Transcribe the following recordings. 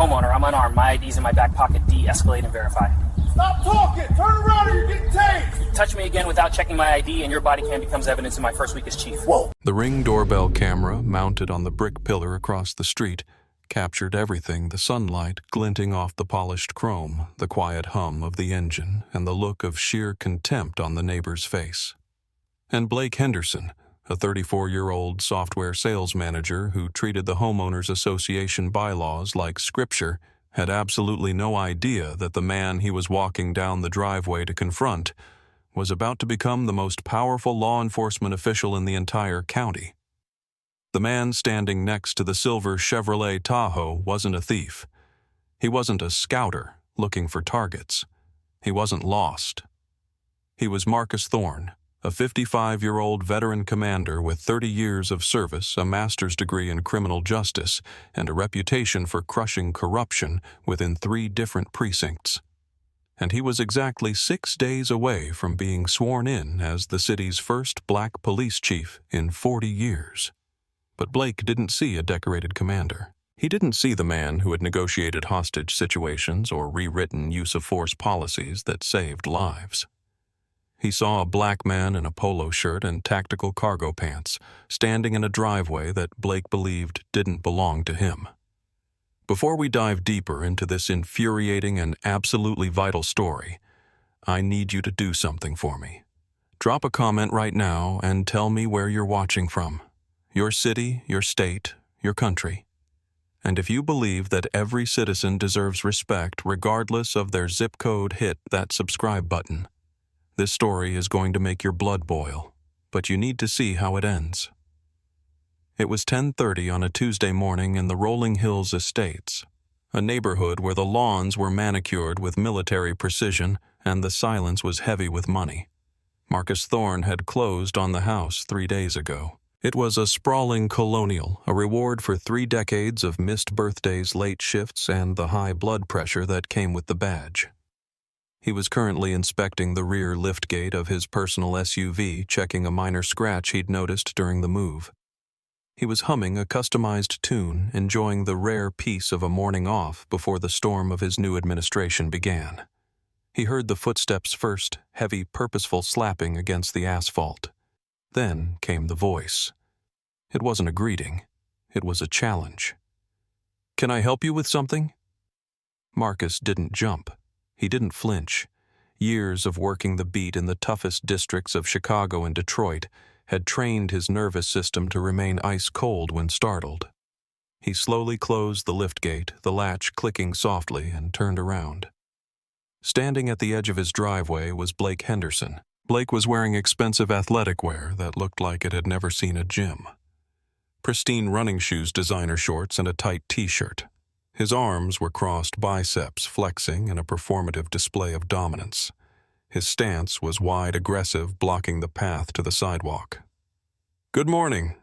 homeowner. I'm unarmed. My ID's in my back pocket. De-escalate and verify. Stop talking! Turn around or you're getting tased! Touch me again without checking my ID and your body cam becomes evidence in my first week as chief. Whoa! The Ring doorbell camera, mounted on the brick pillar across the street, captured everything: the sunlight glinting off the polished chrome, the quiet hum of the engine, and the look of sheer contempt on the neighbor's face. And Blake Henderson, a 34-year-old software sales manager who treated the Homeowners Association bylaws like scripture, had absolutely no idea that the man he was walking down the driveway to confront was about to become the most powerful law enforcement official in the entire county. The man standing next to the silver Chevrolet Tahoe wasn't a thief. He wasn't a scouter looking for targets. He wasn't lost. He was Marcus Thorne, a 55-year-old veteran commander with 30 years of service, a master's degree in criminal justice, and a reputation for crushing corruption within 3 different precincts. And he was exactly 6 days away from being sworn in as the city's first black police chief in 40 years. But Blake didn't see a decorated commander. He didn't see the man who had negotiated hostage situations or rewritten use-of-force policies that saved lives. He saw a black man in a polo shirt and tactical cargo pants, standing in a driveway that Blake believed didn't belong to him. Before we dive deeper into this infuriating and absolutely vital story, I need you to do something for me. Drop a comment right now and tell me where you're watching from. Your city, your state, your country. And if you believe that every citizen deserves respect regardless of their zip code, hit that subscribe button. This story is going to make your blood boil, but you need to see how it ends. It was 10:30 on a Tuesday morning in the Rolling Hills Estates, a neighborhood where the lawns were manicured with military precision and the silence was heavy with money. Marcus Thorne had closed on the house 3 days ago. It was a sprawling colonial, a reward for 3 decades of missed birthdays, late shifts, and the high blood pressure that came with the badge. He was currently inspecting the rear liftgate of his personal SUV, checking a minor scratch he'd noticed during the move. He was humming a customized tune, enjoying the rare peace of a morning off before the storm of his new administration began. He heard the footsteps first, heavy, purposeful slapping against the asphalt. Then came the voice. It wasn't a greeting. It was a challenge. "Can I help you with something?" Marcus didn't jump. He didn't flinch. Years of working the beat in the toughest districts of Chicago and Detroit had trained his nervous system to remain ice cold when startled. He slowly closed the liftgate, the latch clicking softly, and turned around. Standing at the edge of his driveway was Blake Henderson. Blake was wearing expensive athletic wear that looked like it had never seen a gym. Pristine running shoes, designer shorts, and a tight t-shirt. His arms were crossed biceps flexing in a performative display of dominance. His stance was wide, aggressive, blocking the path to the sidewalk. "Good morning,"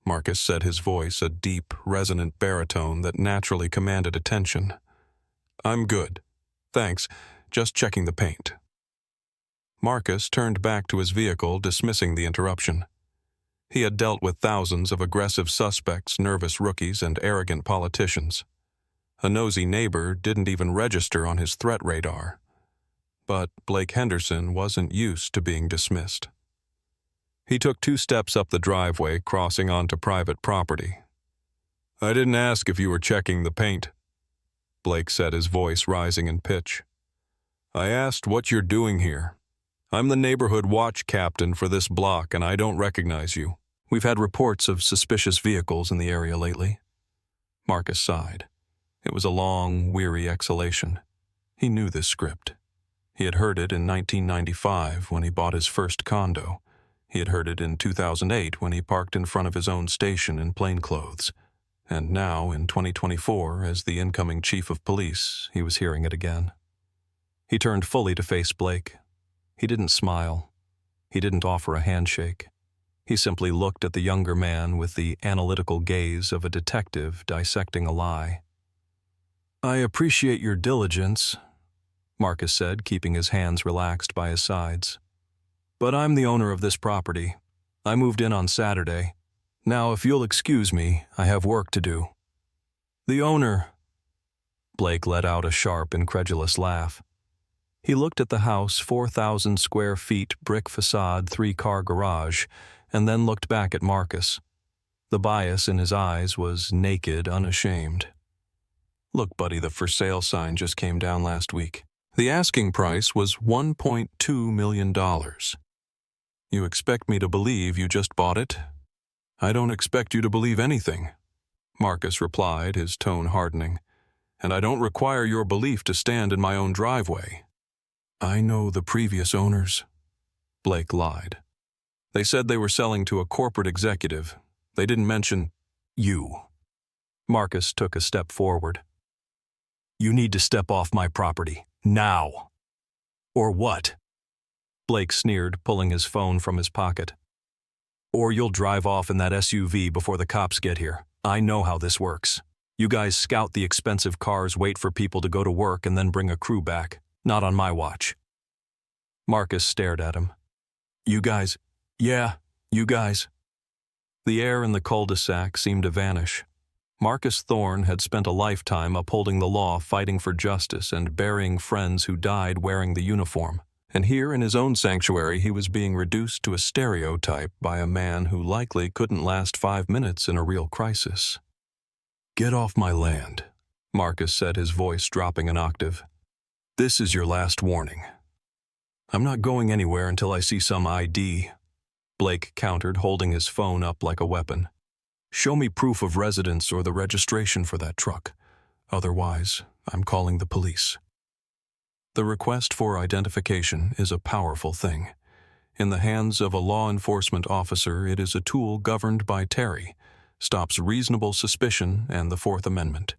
Marcus said, his voice a deep, resonant baritone that naturally commanded attention. "I'm good. Thanks. Just checking the paint." Marcus turned back to his vehicle, dismissing the interruption. He had dealt with thousands of aggressive suspects, nervous rookies, and arrogant politicians. A nosy neighbor didn't even register on his threat radar. But Blake Henderson wasn't used to being dismissed. He took 2 steps up the driveway, crossing onto private property. "I didn't ask if you were checking the paint," Blake said, his voice rising in pitch. "I asked what you're doing here. I'm the neighborhood watch captain for this block, and I don't recognize you." "We've had reports of suspicious vehicles in the area lately." Marcus sighed. It was a long, weary exhalation. He knew this script. He had heard it in 1995 when he bought his first condo. He had heard it in 2008 when he parked in front of his own station in plainclothes. And now, in 2024, as the incoming chief of police, he was hearing it again. He turned fully to face Blake. He didn't smile. He didn't offer a handshake. He simply looked at the younger man with the analytical gaze of a detective dissecting a lie. "I appreciate your diligence," Marcus said, keeping his hands relaxed by his sides. "But I'm the owner of this property. I moved in on Saturday. Now, if you'll excuse me, I have work to do." "The owner," Blake let out a sharp, incredulous laugh. He looked at the house, 4,000 square feet, brick facade, 3-car garage, and then looked back at Marcus. The bias in his eyes was naked, unashamed. Look, buddy, the for sale sign just came down last week. The asking price was $1.2 million. You expect me to believe you just bought it? I don't expect you to believe anything, Marcus replied, his tone hardening. And I don't require your belief to stand in my own driveway. I know the previous owners, Blake lied. They said they were selling to a corporate executive. They didn't mention you. Marcus took a step forward. You need to step off my property, now. Or what? Blake sneered, pulling his phone from his pocket. Or you'll drive off in that SUV before the cops get here. I know how this works. You guys scout the expensive cars, wait for people to go to work, and then bring a crew back. Not on my watch. Marcus stared at him. You guys? Yeah, you guys. The air in the cul-de-sac seemed to vanish. Marcus Thorne had spent a lifetime upholding the law, fighting for justice, and burying friends who died wearing the uniform. And here in his own sanctuary he was being reduced to a stereotype by a man who likely couldn't last 5 minutes in a real crisis. Get off my land, Marcus said, his voice dropping an octave. This is your last warning. I'm not going anywhere until I see some ID, Blake countered, holding his phone up like a weapon. Show me proof of residence or the registration for that truck. Otherwise, I'm calling the police. The request for identification is a powerful thing. In the hands of a law enforcement officer, it is a tool governed by Terry, stops reasonable suspicion and the Fourth Amendment.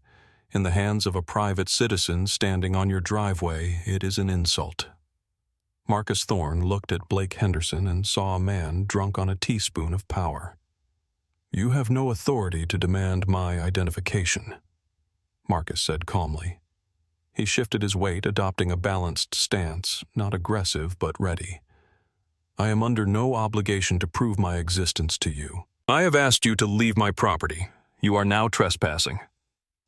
In the hands of a private citizen standing on your driveway, it is an insult. Marcus Thorne looked at Blake Henderson and saw a man drunk on a teaspoon of power. You have no authority to demand my identification, Marcus said calmly. He shifted his weight, adopting a balanced stance, not aggressive but ready. I am under no obligation to prove my existence to you. I have asked you to leave my property. You are now trespassing.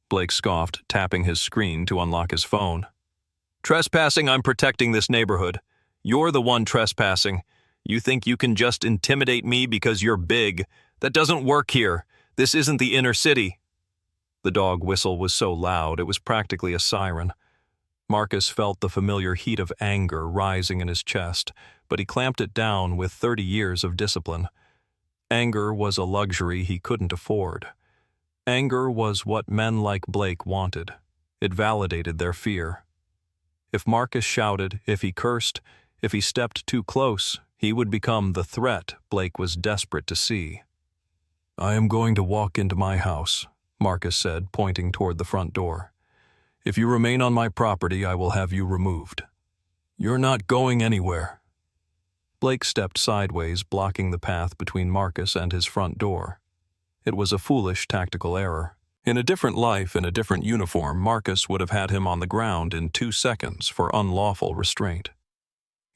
Blake scoffed, tapping his screen to unlock his phone. Trespassing? I'm protecting this neighborhood. You're the one trespassing. You think you can just intimidate me because you're big. That doesn't work here. This isn't the inner city. The dog whistle was so loud it was practically a siren. Marcus felt the familiar heat of anger rising in his chest, but he clamped it down with 30 years of discipline. Anger was a luxury he couldn't afford. Anger was what men like Blake wanted. It validated their fear. If Marcus shouted, if he cursed, if he stepped too close, he would become the threat Blake was desperate to see. I am going to walk into my house, Marcus said, pointing toward the front door. If you remain on my property, I will have you removed. You're not going anywhere. Blake stepped sideways, blocking the path between Marcus and his front door. It was a foolish tactical error. In a different life, in a different uniform, Marcus would have had him on the ground in 2 seconds for unlawful restraint.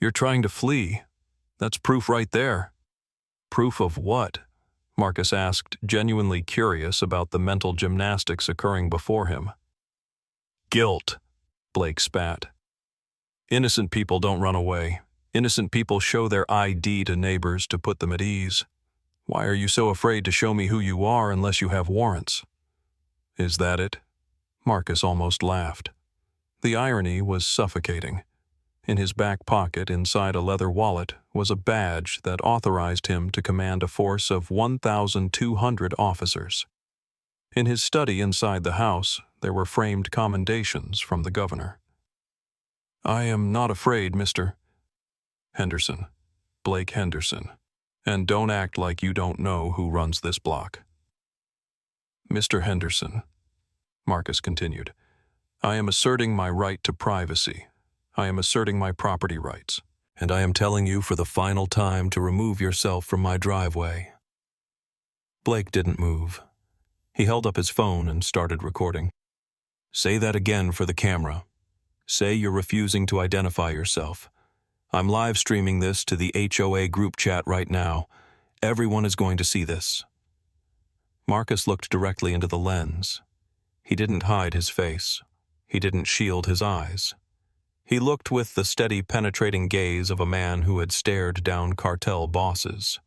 You're trying to flee. That's proof right there. Proof of what? Marcus asked, genuinely curious about the mental gymnastics occurring before him. Guilt, Blake spat. Innocent people don't run away. Innocent people show their ID to neighbors to put them at ease. Why are you so afraid to show me who you are unless you have warrants? Is that it? Marcus almost laughed. The irony was suffocating. In his back pocket, inside a leather wallet, was a badge that authorized him to command a force of 1,200 officers. In his study inside the house, there were framed commendations from the governor. I am not afraid, Mr. Henderson, Blake Henderson, and don't act like you don't know who runs this block. Mr. Henderson, Marcus continued, I am asserting my right to privacy. I am asserting my property rights, and I am telling you for the final time to remove yourself from my driveway. Blake didn't move. He held up his phone and started recording. Say that again for the camera. Say you're refusing to identify yourself. I'm live streaming this to the HOA group chat right now. Everyone is going to see this. Marcus looked directly into the lens. He didn't hide his face. He didn't shield his eyes. He looked with the steady, penetrating gaze of a man who had stared down cartel bosses.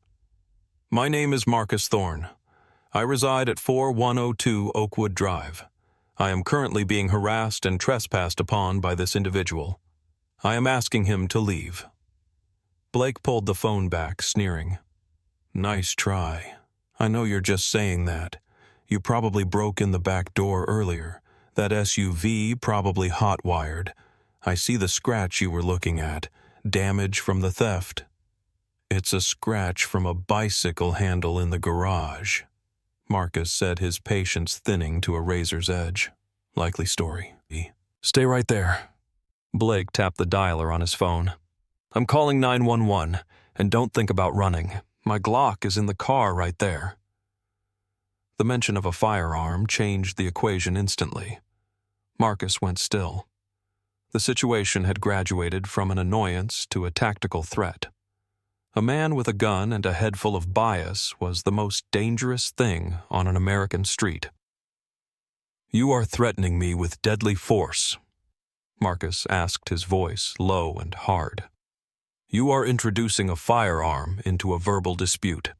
"My name is Marcus Thorne. I reside at 4102 Oakwood Drive. I am currently being harassed and trespassed upon by this individual. I am asking him to leave." Blake pulled the phone back, sneering. "Nice try. I know you're just saying that. You probably broke in the back door earlier. That SUV probably hot-wired. I see the scratch you were looking at. Damage from the theft. It's a scratch from a bicycle handle in the garage." Marcus said, his patience thinning to a razor's edge. "Likely story." "Stay right there." Blake tapped the dialer on his phone. "I'm calling 911, and don't think about running. My Glock is in the car right there." The mention of a firearm changed the equation instantly. Marcus went still. The situation had graduated from an annoyance to a tactical threat. A man with a gun and a head full of bias was the most dangerous thing on an American street. "You are threatening me with deadly force," Marcus asked, his voice low and hard. "You are introducing a firearm into a verbal dispute."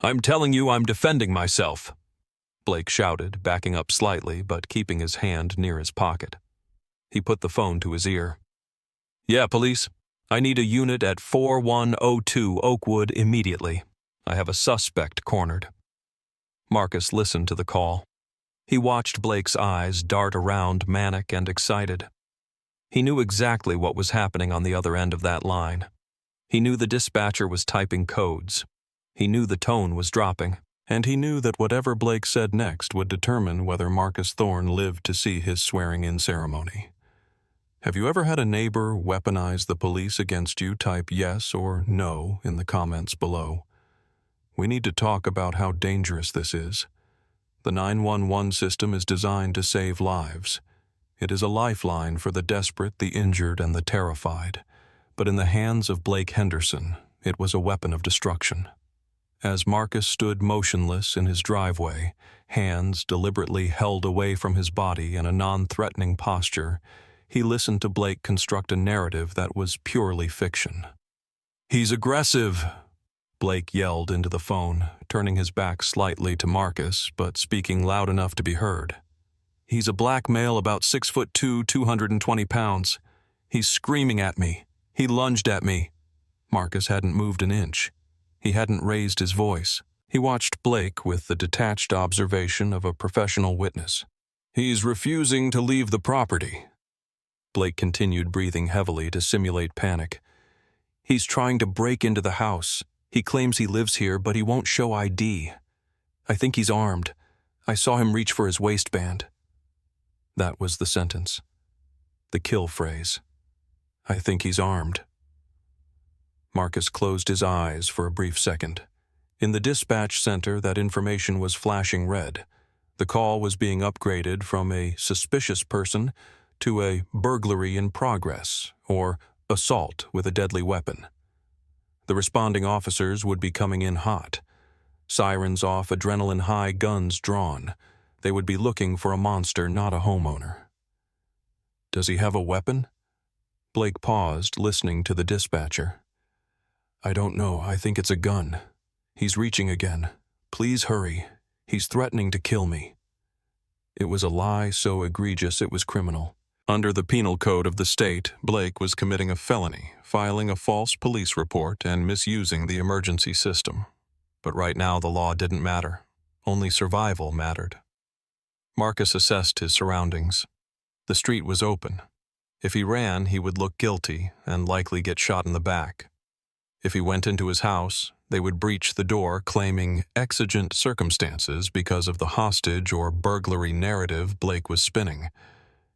"I'm telling you I'm defending myself," Blake shouted, backing up slightly but keeping his hand near his pocket. He put the phone to his ear. "Yeah, police. I need a unit at 4102 Oakwood immediately. I have a suspect cornered." Marcus listened to the call. He watched Blake's eyes dart around, manic and excited. He knew exactly what was happening on the other end of that line. He knew the dispatcher was typing codes. He knew the tone was dropping. And he knew that whatever Blake said next would determine whether Marcus Thorne lived to see his swearing-in ceremony. Have you ever had a neighbor weaponize the police against you? Type yes or no in the comments below. We need to talk about how dangerous this is. The 911 system is designed to save lives. It is a lifeline for the desperate, the injured, and the terrified. But in the hands of Blake Henderson, it was a weapon of destruction. As Marcus stood motionless in his driveway, hands deliberately held away from his body in a non-threatening posture, he listened to Blake construct a narrative that was purely fiction. "He's aggressive," Blake yelled into the phone, turning his back slightly to Marcus, but speaking loud enough to be heard. "He's a black male about 6'2", 220 pounds. He's screaming at me. He lunged at me." Marcus hadn't moved an inch. He hadn't raised his voice. He watched Blake with the detached observation of a professional witness. "He's refusing to leave the property." Blake continued, breathing heavily to simulate panic. "He's trying to break into the house. He claims he lives here, but he won't show ID. I think he's armed. I saw him reach for his waistband." That was the sentence. The kill phrase. "I think he's armed." Marcus closed his eyes for a brief second. In the dispatch center, that information was flashing red. The call was being upgraded from a suspicious person to a burglary in progress, or assault with a deadly weapon. The responding officers would be coming in hot. Sirens off, adrenaline high, guns drawn. They would be looking for a monster, not a homeowner. "Does he have a weapon?" Blake paused, listening to the dispatcher. "I don't know. I think it's a gun. He's reaching again. Please hurry. He's threatening to kill me." It was a lie so egregious it was criminal. Under the penal code of the state, Blake was committing a felony, filing a false police report and misusing the emergency system. But right now the law didn't matter. Only survival mattered. Marcus assessed his surroundings. The street was open. If he ran, he would look guilty and likely get shot in the back. If he went into his house, they would breach the door claiming exigent circumstances because of the hostage or burglary narrative Blake was spinning.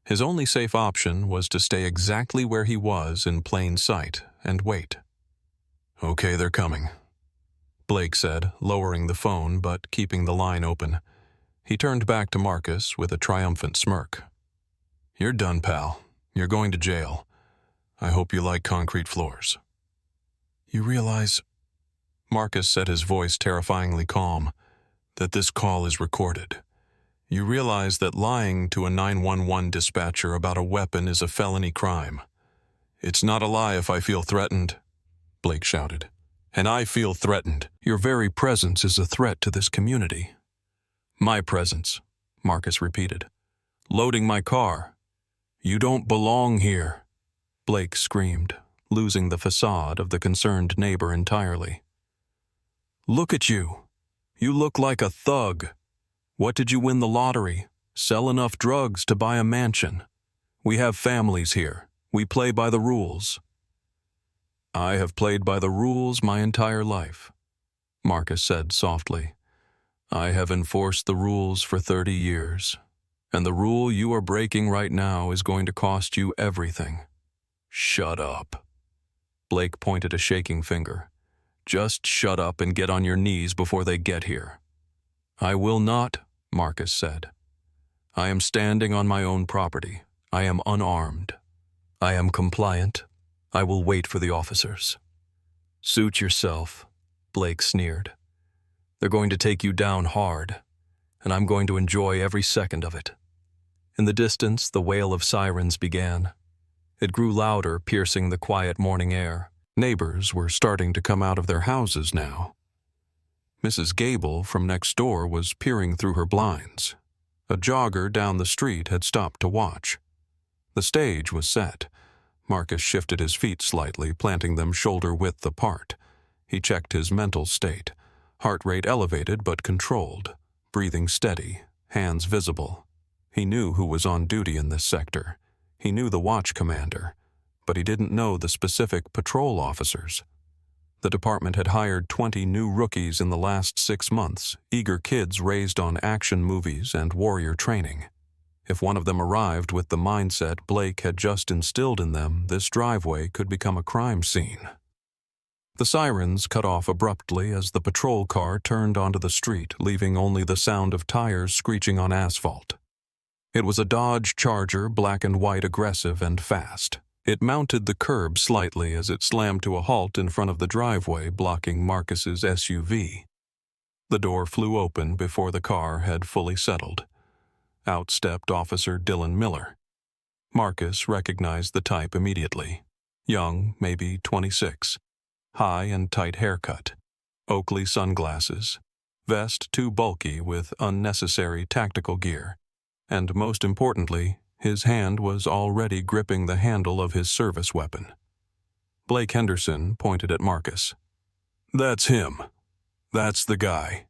His only safe option was to stay exactly where he was in plain sight and wait. "Okay, they're coming," Blake said, lowering the phone but keeping the line open. He turned back to Marcus with a triumphant smirk. "You're done, pal. You're going to jail. I hope you like concrete floors." "You realize," Marcus said, his voice terrifyingly calm, "that this call is recorded. You realize that lying to a 911 dispatcher about a weapon is a felony crime. It's not a lie if I feel threatened, Blake shouted. And I feel threatened. Your very presence is a threat to this community. My presence, Marcus repeated. Loading my car. You don't belong here, Blake screamed, losing the facade of the concerned neighbor entirely. Look at you. You look like a thug. What did you win the lottery? Sell enough drugs to buy a mansion. We have families here. We play by the rules. I have played by the rules my entire life, Marcus said softly. I have enforced the rules for 30 years, and the rule you are breaking right now is going to cost you everything. Shut up. Blake pointed a shaking finger. Just shut up and get on your knees before they get here. I will not, Marcus said. I am standing on my own property. I am unarmed. I am compliant. I will wait for the officers. Suit yourself, Blake sneered. They're going to take you down hard, and I'm going to enjoy every second of it. In the distance, the wail of sirens began. It grew louder, piercing the quiet morning air. Neighbors were starting to come out of their houses now. Mrs. Gable from next door was peering through her blinds. A jogger down the street had stopped to watch. The stage was set. Marcus shifted his feet slightly, planting them shoulder-width apart. He checked his mental state. Heart rate elevated but controlled, breathing steady, hands visible. He knew who was on duty in this sector. He knew the watch commander, but he didn't know the specific patrol officers. The department had hired 20 new rookies in the last 6 months, eager kids raised on action movies and warrior training. If one of them arrived with the mindset Blake had just instilled in them, this driveway could become a crime scene. The sirens cut off abruptly as the patrol car turned onto the street, leaving only the sound of tires screeching on asphalt. It was a Dodge Charger, black and white, aggressive and fast. It mounted the curb slightly as it slammed to a halt in front of the driveway, blocking Marcus's SUV. The door flew open before the car had fully settled. Out stepped Officer Dylan Miller. Marcus recognized the type immediately. Young, maybe 26. High and tight haircut. Oakley sunglasses. Vest too bulky with unnecessary tactical gear. And most importantly, his hand was already gripping the handle of his service weapon. Blake Henderson pointed at Marcus. That's him. That's the guy.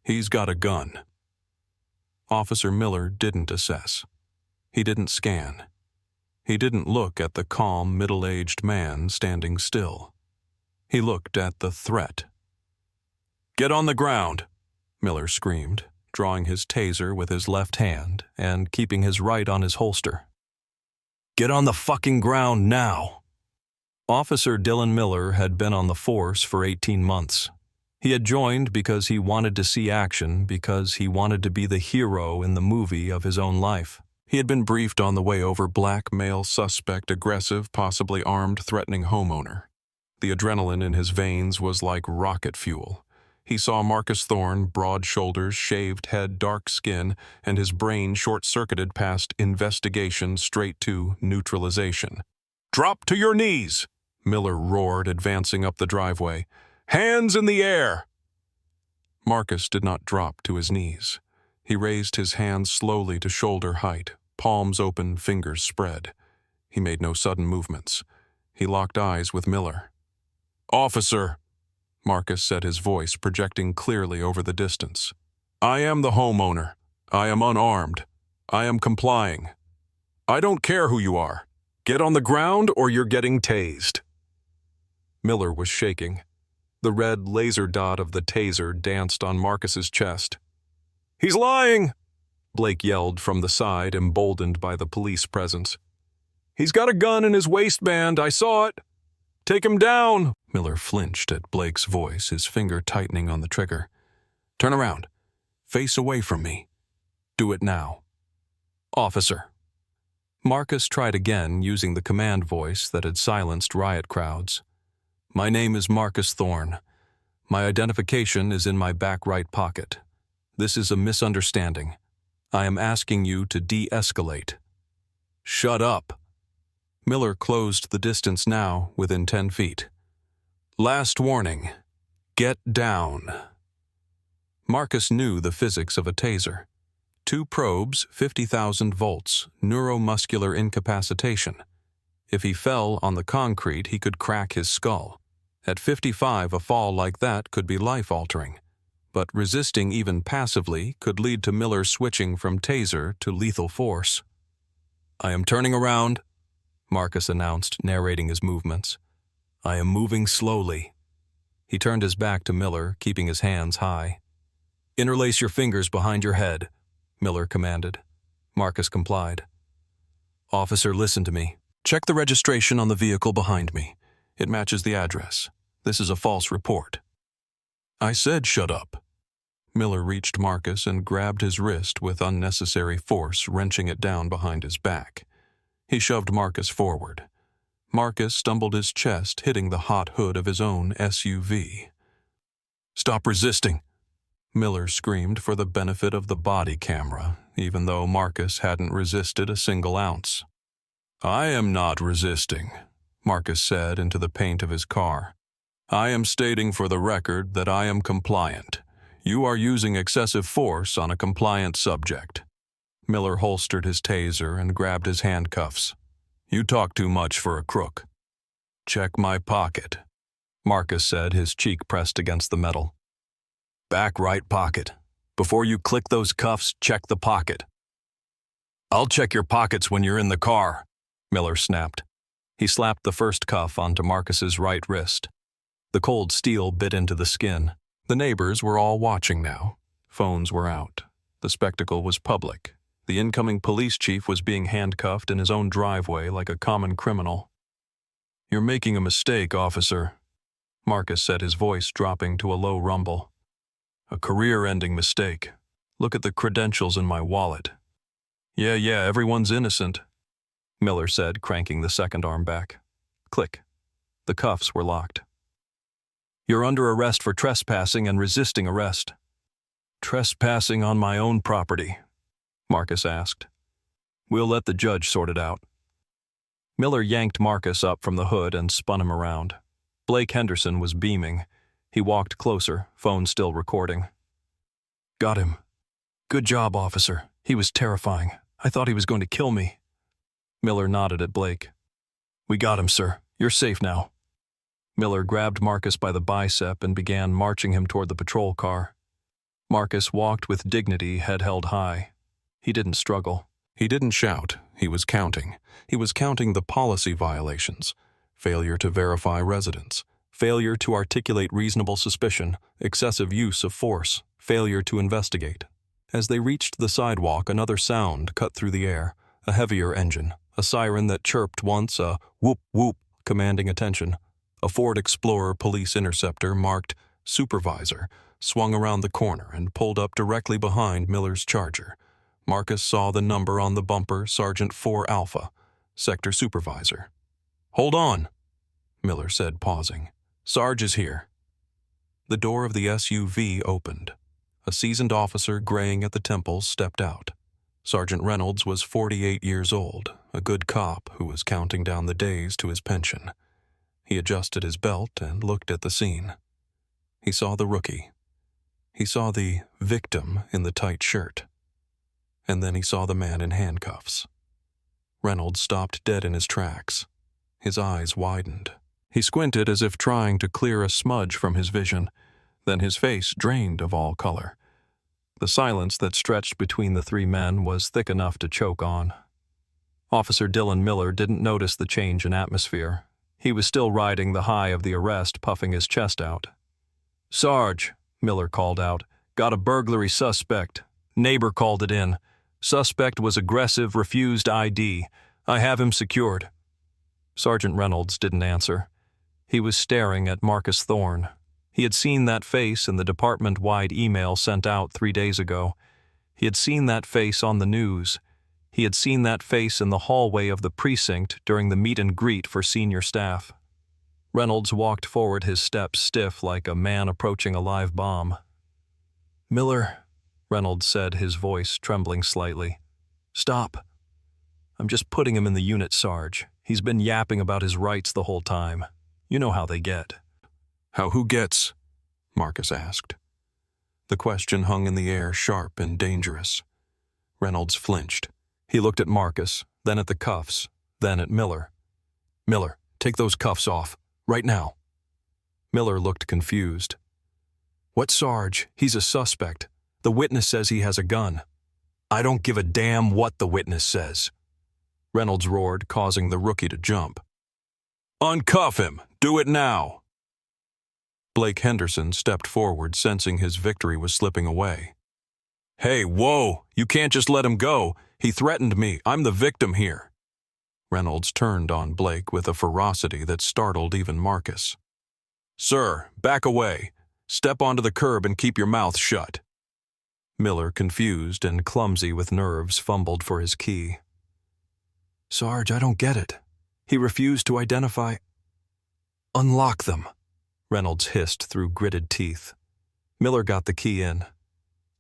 He's got a gun. Officer Miller didn't assess. He didn't scan. He didn't look at the calm, middle-aged man standing still. He looked at the threat. Get on the ground, Miller screamed, drawing his taser with his left hand and keeping his right on his holster. Get on the fucking ground now. Officer Dylan Miller had been on the force for 18 months. He had joined because he wanted to see action, because he wanted to be the hero in the movie of his own life. He had been briefed on the way over black male suspect, aggressive, possibly armed, threatening homeowner. The adrenaline in his veins was like rocket fuel. He saw Marcus Thorne, broad shoulders, shaved head, dark skin, and his brain short-circuited past investigation straight to neutralization. Drop to your knees, Miller roared, advancing up the driveway. Hands in the air! Marcus did not drop to his knees. He raised his hands slowly to shoulder height, palms open, fingers spread. He made no sudden movements. He locked eyes with Miller. Officer, Marcus said, his voice projecting clearly over the distance. I am the homeowner. I am unarmed. I am complying. I don't care who you are. Get on the ground or you're getting tased. Miller was shaking. The red laser dot of the taser danced on Marcus's chest. He's lying, Blake yelled from the side, emboldened by the police presence. He's got a gun in his waistband. I saw it. Take him down. Miller flinched at Blake's voice, his finger tightening on the trigger. Turn around. Face away from me. Do it now. Officer. Marcus tried again, using the command voice that had silenced riot crowds. My name is Marcus Thorne. My identification is in my back right pocket. This is a misunderstanding. I am asking you to de-escalate. Shut up. Miller closed the distance now within 10 feet. Last warning. Get down. Marcus knew the physics of a taser. 2 probes, 50,000 volts, neuromuscular incapacitation. If he fell on the concrete, he could crack his skull. At 55, a fall like that could be life-altering. But resisting even passively could lead to Miller switching from taser to lethal force. I am turning around, Marcus announced, narrating his movements. I am moving slowly. He turned his back to Miller, keeping his hands high. Interlace your fingers behind your head, Miller commanded. Marcus complied. Officer, listen to me. Check the registration on the vehicle behind me. It matches the address. This is a false report. I said shut up. Miller reached Marcus and grabbed his wrist with unnecessary force, wrenching it down behind his back. He shoved Marcus forward. Marcus stumbled his chest, hitting the hot hood of his own SUV. Stop resisting, Miller screamed for the benefit of the body camera, even though Marcus hadn't resisted a single ounce. I am not resisting, Marcus said into the paint of his car. I am stating for the record that I am compliant. You are using excessive force on a compliant subject. Miller holstered his taser and grabbed his handcuffs. You talk too much for a crook. Check my pocket, Marcus said, his cheek pressed against the metal. Back right pocket. Before you click those cuffs, check the pocket. I'll check your pockets when you're in the car, Miller snapped. He slapped the first cuff onto Marcus's right wrist. The cold steel bit into the skin. The neighbors were all watching now. Phones were out. The spectacle was public. The incoming police chief was being handcuffed in his own driveway like a common criminal. You're making a mistake, officer, Marcus said, his voice dropping to a low rumble. A career-ending mistake. Look at the credentials in my wallet. Yeah, everyone's innocent, Miller said, cranking the second arm back. Click. The cuffs were locked. You're under arrest for trespassing and resisting arrest. Trespassing on my own property, Marcus asked. We'll let the judge sort it out. Miller yanked Marcus up from the hood and spun him around. Blake Henderson was beaming. He walked closer, phone still recording. Got him. Good job, officer. He was terrifying. I thought he was going to kill me. Miller nodded at Blake. We got him, sir. You're safe now. Miller grabbed Marcus by the bicep and began marching him toward the patrol car. Marcus walked with dignity, head held high. He didn't struggle. He didn't shout. He was counting. He was counting the policy violations. Failure to verify residence. Failure to articulate reasonable suspicion. Excessive use of force. Failure to investigate. As they reached the sidewalk, another sound cut through the air. A heavier engine. A siren that chirped once, a whoop whoop, commanding attention. A Ford Explorer police interceptor marked Supervisor swung around the corner and pulled up directly behind Miller's Charger. Marcus saw the number on the bumper, Sergeant 4 Alpha, Sector Supervisor. Hold on, Miller said, pausing. Sarge is here. The door of the SUV opened. A seasoned officer graying at the temples stepped out. Sergeant Reynolds was 48 years old, a good cop who was counting down the days to his pension. He adjusted his belt and looked at the scene. He saw the rookie. He saw the victim in the tight shirt. And then he saw the man in handcuffs. Reynolds stopped dead in his tracks. His eyes widened. He squinted as if trying to clear a smudge from his vision. Then his face drained of all color. The silence that stretched between the three men was thick enough to choke on. Officer Dylan Miller didn't notice the change in atmosphere. He was still riding the high of the arrest, puffing his chest out. Sarge, Miller called out, got a burglary suspect. Neighbor called it in. Suspect was aggressive, refused ID. I have him secured. Sergeant Reynolds didn't answer. He was staring at Marcus Thorne. He had seen that face in the department-wide email sent out 3 days ago. He had seen that face on the news. He had seen that face in the hallway of the precinct during the meet and greet for senior staff. Reynolds walked forward, his steps stiff like a man approaching a live bomb. Miller, Reynolds said, his voice trembling slightly. "Stop. I'm just putting him in the unit, Sarge. He's been yapping about his rights the whole time. You know how they get." "How who gets?" Marcus asked. The question hung in the air, sharp and dangerous. Reynolds flinched. He looked at Marcus, then at the cuffs, then at Miller. "Miller, take those cuffs off. Right now." Miller looked confused. "What, Sarge? He's a suspect. The witness says he has a gun." "I don't give a damn what the witness says," Reynolds roared, causing the rookie to jump. "Uncuff him! Do it now!" Blake Henderson stepped forward, sensing his victory was slipping away. "Hey, whoa! You can't just let him go. He threatened me. I'm the victim here." Reynolds turned on Blake with a ferocity that startled even Marcus. "Sir, back away. Step onto the curb and keep your mouth shut." Miller, confused and clumsy with nerves, fumbled for his key. "Sarge, I don't get it. He refused to identify—" "Unlock them," Reynolds hissed through gritted teeth. Miller got the key in.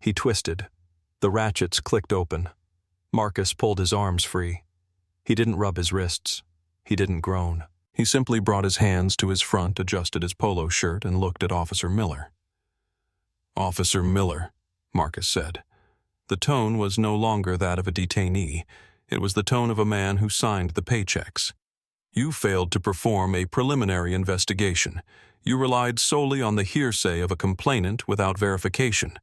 He twisted. The ratchets clicked open. Marcus pulled his arms free. He didn't rub his wrists. He didn't groan. He simply brought his hands to his front, adjusted his polo shirt, and looked at Officer Miller. "Officer Miller," Marcus said. The tone was no longer that of a detainee. It was the tone of a man who signed the paychecks. "You failed to perform a preliminary investigation. You relied solely on the hearsay of a complainant without verification.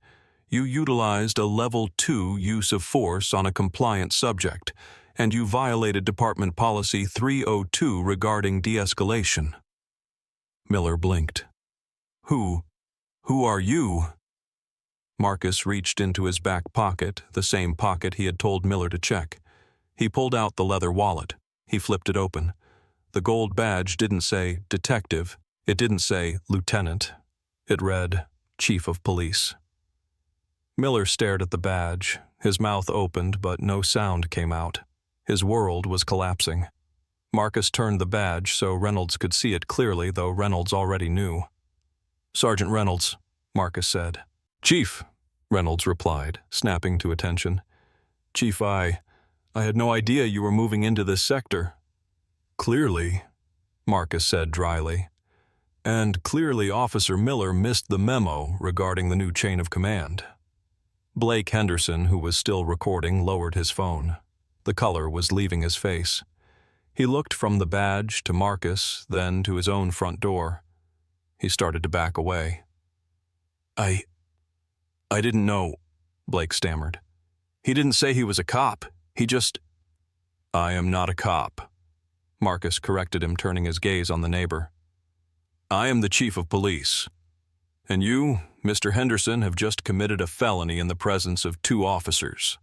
You utilized a Level 2 use of force on a compliant subject, and you violated Department Policy 302 regarding de-escalation." Miller blinked. Who are you?" Marcus reached into his back pocket, the same pocket he had told Miller to check. He pulled out the leather wallet. He flipped it open. The gold badge didn't say detective. It didn't say lieutenant. It read Chief of Police. Miller stared at the badge. His mouth opened, but no sound came out. His world was collapsing. Marcus turned the badge so Reynolds could see it clearly, though Reynolds already knew. "Sergeant Reynolds," Marcus said. "Chief," Reynolds replied, snapping to attention. "Chief, I had no idea you were moving into this sector." "Clearly," Marcus said dryly. "And clearly Officer Miller missed the memo regarding the new chain of command." Blake Henderson, who was still recording, lowered his phone. The color was leaving his face. He looked from the badge to Marcus, then to his own front door. He started to back away. I didn't know," Blake stammered. "He didn't say he was a cop. He just—" "I am not a cop," Marcus corrected him, turning his gaze on the neighbor. "I am the chief of police. And you, Mr. Henderson, have just committed a felony in the presence of 2 officers."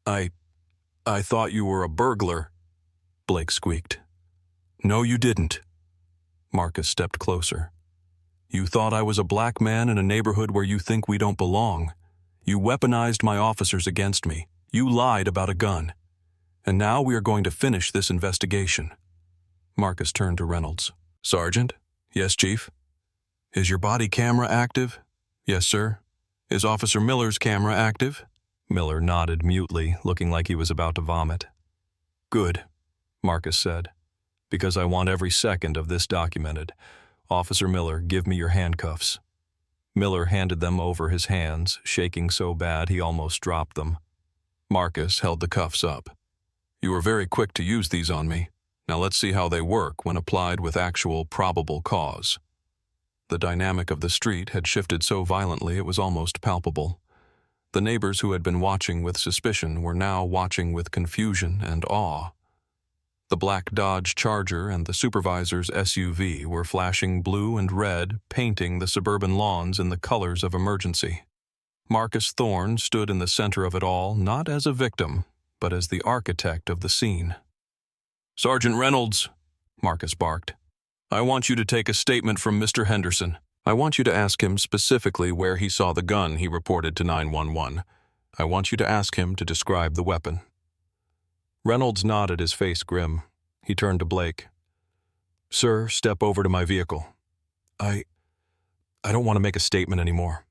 I thought you were a burglar," Blake squeaked. "No, you didn't." Marcus stepped closer. "You thought I was a black man in a neighborhood where you think we don't belong. You weaponized my officers against me. You lied about a gun. And now we are going to finish this investigation." Marcus turned to Reynolds. "Sergeant?" "Yes, Chief." "Is your body camera active?" "Yes, sir." "Is Officer Miller's camera active?" Miller nodded mutely, looking like he was about to vomit. "Good," Marcus said, "because I want every second of this documented. Officer Miller, give me your handcuffs." Miller handed them over his hands, shaking so bad he almost dropped them. Marcus held the cuffs up. "You were very quick to use these on me. Now let's see how they work when applied with actual probable cause." The dynamic of the street had shifted so violently it was almost palpable. The neighbors who had been watching with suspicion were now watching with confusion and awe. The black Dodge Charger and the supervisor's SUV were flashing blue and red, painting the suburban lawns in the colors of emergency. Marcus Thorne stood in the center of it all, not as a victim, but as the architect of the scene. "Sergeant Reynolds," Marcus barked, "I want you to take a statement from Mr. Henderson. I want you to ask him specifically where he saw the gun he reported to 911. I want you to ask him to describe the weapon." Reynolds nodded, his face grim. He turned to Blake. "Sir, step over to my vehicle. I don't want to make a statement anymore."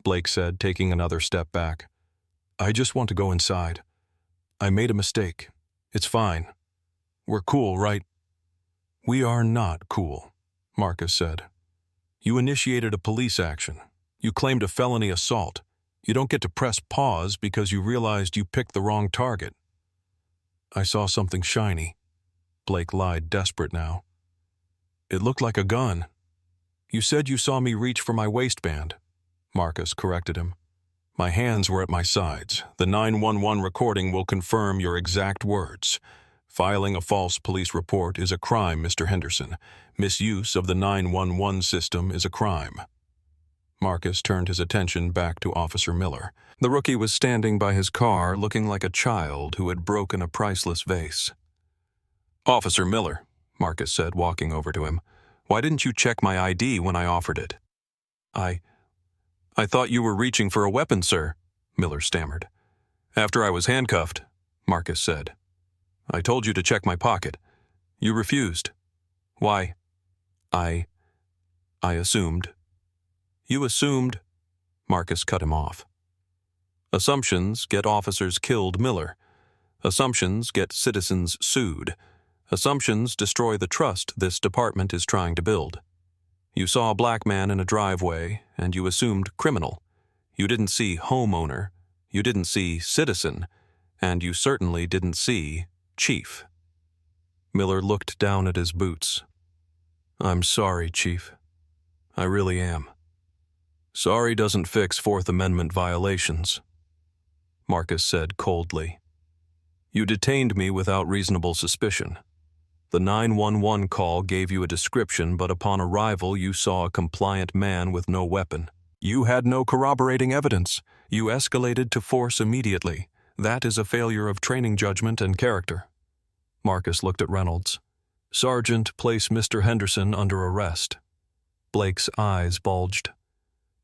Blake said, taking another step back. I just want to go inside. I made a mistake. It's fine. We're cool, right? We are not cool, Marcus said. You initiated a police action. You claimed a felony assault. You don't get to press pause because you realized you picked the wrong target. I saw something shiny. Blake lied, desperate now. It looked like a gun. You said you saw me reach for my waistband. Marcus corrected him. My hands were at my sides. The 911 recording will confirm your exact words. Filing a false police report is a crime, Mr. Henderson. Misuse of the 911 system is a crime. Marcus turned his attention back to Officer Miller. The rookie was standing by his car looking like a child who had broken a priceless vase. Officer Miller, Marcus said, walking over to him. Why didn't you check my ID when I offered it? I thought you were reaching for a weapon, sir, Miller stammered. After I was handcuffed, Marcus said. I told you to check my pocket. You refused. Why? I assumed. You assumed. Marcus cut him off. Assumptions get officers killed, Miller. Assumptions get citizens sued. Assumptions destroy the trust this department is trying to build. You saw a black man in a driveway, and you assumed criminal. You didn't see homeowner. You didn't see citizen. And you certainly didn't see chief. Miller looked down at his boots. I'm sorry, Chief. I really am. Sorry doesn't fix Fourth Amendment violations, Marcus said coldly. You detained me without reasonable suspicion. The 911 call gave you a description, but upon arrival you saw a compliant man with no weapon. You had no corroborating evidence. You escalated to force immediately. That is a failure of training judgment and character. Marcus looked at Reynolds. Sergeant, place Mr. Henderson under arrest. Blake's eyes bulged.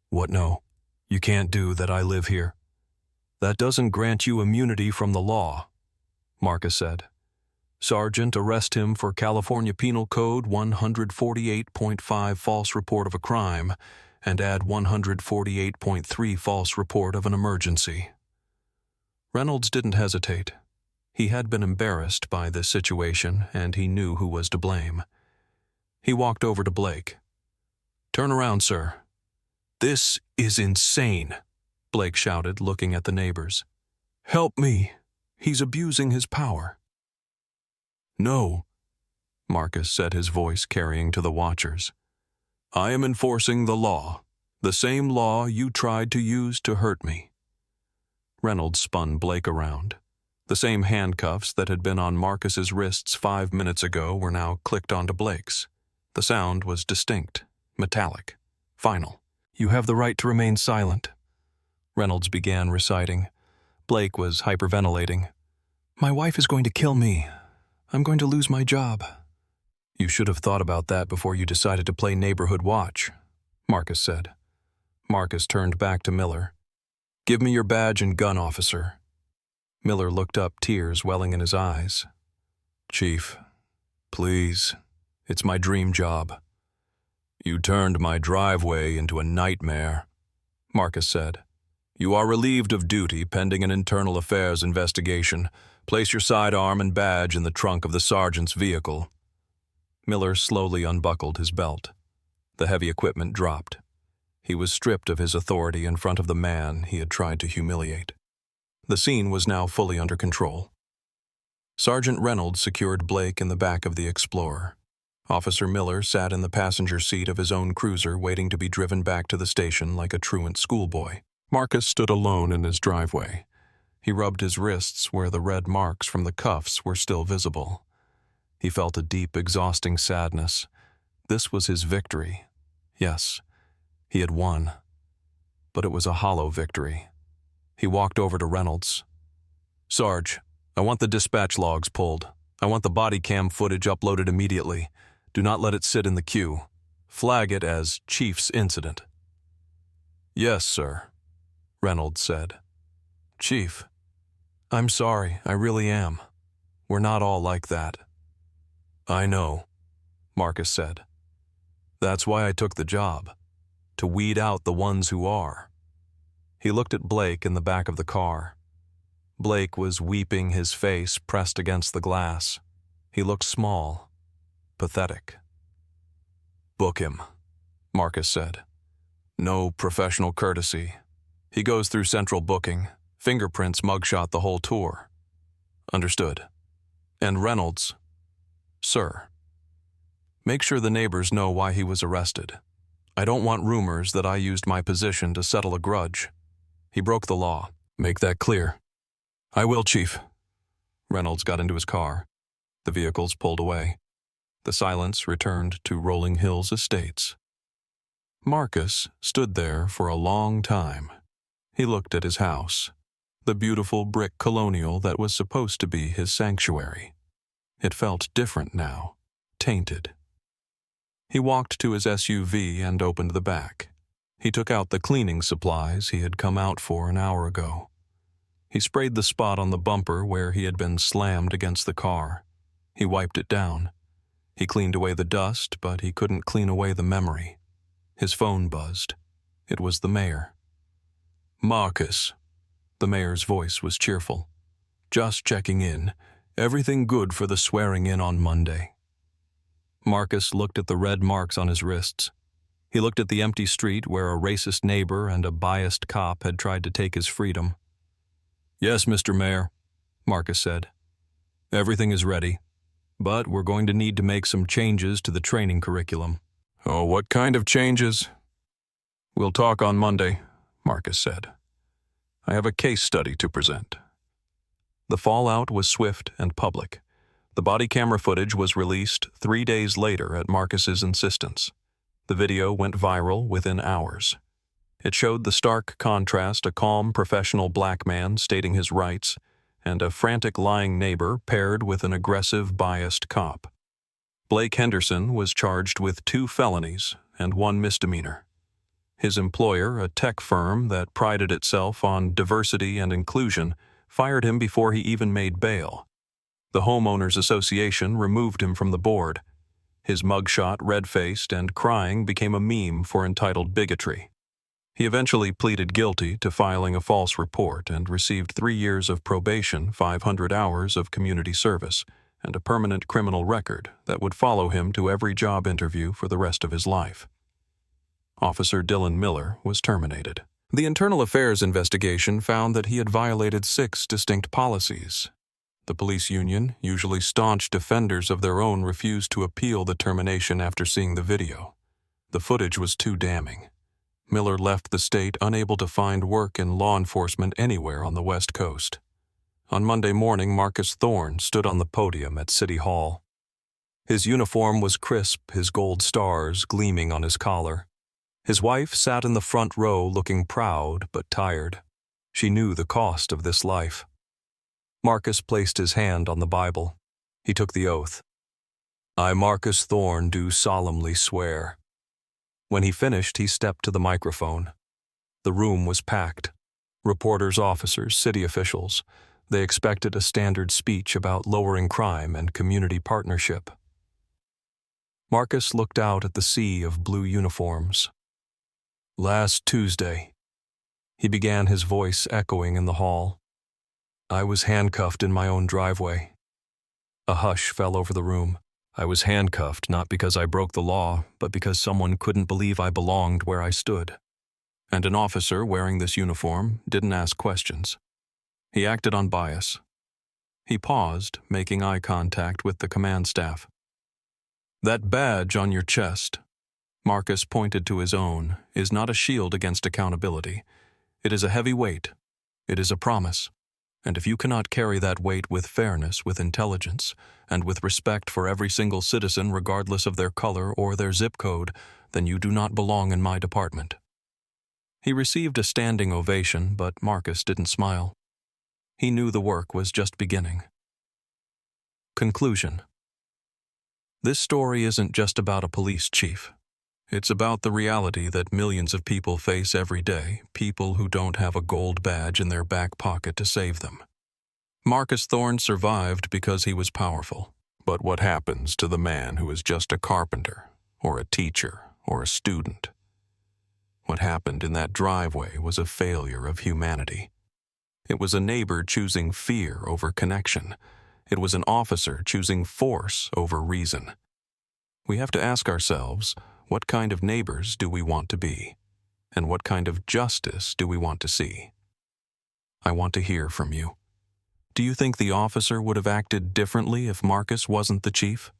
What no? You can't do that. I live here. That doesn't grant you immunity from the law, Marcus said. Sergeant, arrest him for California Penal Code 148.5 false report of a crime and add 148.3 false report of an emergency. Reynolds didn't hesitate. He had been embarrassed by this situation and he knew who was to blame. He walked over to Blake. Turn around, sir. This is insane, Blake shouted, looking at the neighbors. Help me. He's abusing his power. No, Marcus said, his voice carrying to the watchers. I am enforcing the law, the same law you tried to use to hurt me. Reynolds spun Blake around. The same handcuffs that had been on Marcus's wrists 5 minutes ago were now clicked onto Blake's. The sound was distinct, metallic, final. You have the right to remain silent, Reynolds began reciting. Blake was hyperventilating. My wife is going to kill me. I'm going to lose my job. You should have thought about that before you decided to play neighborhood watch, Marcus said. Marcus turned back to Miller. Give me your badge and gun, officer. Miller looked up, tears welling in his eyes. Chief, please, it's my dream job. You turned my driveway into a nightmare, Marcus said. You are relieved of duty pending an internal affairs investigation. Place your sidearm and badge in the trunk of the sergeant's vehicle. Miller slowly unbuckled his belt. The heavy equipment dropped. He was stripped of his authority in front of the man he had tried to humiliate. The scene was now fully under control. Sergeant Reynolds secured Blake in the back of the Explorer. Officer Miller sat in the passenger seat of his own cruiser, waiting to be driven back to the station like a truant schoolboy. Marcus stood alone in his driveway. He rubbed his wrists where the red marks from the cuffs were still visible. He felt a deep, exhausting sadness. This was his victory. Yes, he had won. But it was a hollow victory. He walked over to Reynolds. Sarge, I want the dispatch logs pulled. I want the Bodycam footage uploaded immediately. Do not let it sit in the queue. Flag it as Chief's incident. Yes, sir, Reynolds said. Chief, I'm sorry, I really am. We're not all like that. I know, Marcus said. That's why I took the job, to weed out the ones who are. He looked at Blake in the back of the car. Blake was weeping, his face pressed against the glass. He looked small, pathetic. "Book him," Marcus said. "No professional courtesy. He goes through central booking, fingerprints, mugshot, the whole tour." "Understood." "And Reynolds." "Sir. Make sure the neighbors know why he was arrested. I don't want rumors that I used my position to settle a grudge. He broke the law. Make that clear." "I will, Chief." Reynolds got into his car. The vehicles pulled away. The silence returned to Rolling Hills Estates. Marcus stood there for a long time. He looked at his house, the beautiful brick colonial that was supposed to be his sanctuary. It felt different now, tainted. He walked to his SUV and opened the back. He took out the cleaning supplies he had come out for an hour ago. He sprayed the spot on the bumper where he had been slammed against the car. He wiped it down. He cleaned away the dust, but he couldn't clean away the memory. His phone buzzed. It was the mayor. "Marcus." The mayor's voice was cheerful. "Just checking in. Everything good for the swearing in on Monday." Marcus looked at the red marks on his wrists. He looked at the empty street where a racist neighbor and a biased cop had tried to take his freedom. "Yes, Mr. Mayor," Marcus said. "Everything is ready, but we're going to need to make some changes to the training curriculum." "Oh, what kind of changes?" "We'll talk on Monday," Marcus said. "I have a case study to present." The fallout was swift and public. The body camera footage was released 3 days later at Marcus's insistence. The video went viral within hours. It showed the stark contrast: a calm, professional black man stating his rights, and a frantic, lying neighbor paired with an aggressive, biased cop. Blake Henderson was charged with 2 felonies and 1 misdemeanor. His employer, a tech firm that prided itself on diversity and inclusion, fired him before he even made bail. The Homeowners Association removed him from the board. His mugshot, red-faced and crying, became a meme for entitled bigotry. He eventually pleaded guilty to filing a false report and received 3 years of probation, 500 hours of community service, and a permanent criminal record that would follow him to every job interview for the rest of his life. Officer Dylan Miller was terminated. The internal affairs investigation found that he had violated 6 distinct policies. The police union, usually staunch defenders of their own, refused to appeal the termination after seeing the video. The footage was too damning. Miller left the state unable to find work in law enforcement anywhere on the West Coast. On Monday morning, Marcus Thorne stood on the podium at City Hall. His uniform was crisp, his gold stars gleaming on his collar. His wife sat in the front row looking proud but tired. She knew the cost of this life. Marcus placed his hand on the Bible. He took the oath. "I, Marcus Thorne, do solemnly swear." When he finished, he stepped to the microphone. The room was packed. Reporters, officers, city officials. They expected a standard speech about lowering crime and community partnership. Marcus looked out at the sea of blue uniforms. "Last Tuesday," he began, his voice echoing in the hall, "I was handcuffed in my own driveway." A hush fell over the room. "I was handcuffed not because I broke the law, but because someone couldn't believe I belonged where I stood. And an officer wearing this uniform didn't ask questions. He acted on bias." He paused, making eye contact with the command staff. "That badge on your chest," Marcus pointed to his own, "is not a shield against accountability. It is a heavy weight. It is a promise. And if you cannot carry that weight with fairness, with intelligence, and with respect for every single citizen regardless of their color or their zip code, then you do not belong in my department." He received a standing ovation, but Marcus didn't smile. He knew the work was just beginning. Conclusion. This story isn't just about a police chief. It's about the reality that millions of people face every day, people who don't have a gold badge in their back pocket to save them. Marcus Thorne survived because he was powerful. But what happens to the man who is just a carpenter, or a teacher, or a student? What happened in that driveway was a failure of humanity. It was a neighbor choosing fear over connection. It was an officer choosing force over reason. We have to ask ourselves, what kind of neighbors do we want to be? And what kind of justice do we want to see? I want to hear from you. Do you think the officer would have acted differently if Marcus wasn't the chief?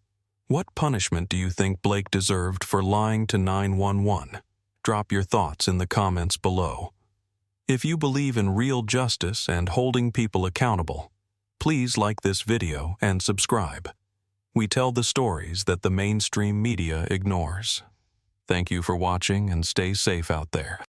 What punishment do you think Blake deserved for lying to 911? Drop your thoughts in the comments below. If you believe in real justice and holding people accountable, please like this video and subscribe. We tell the stories that the mainstream media ignores. Thank you for watching and stay safe out there.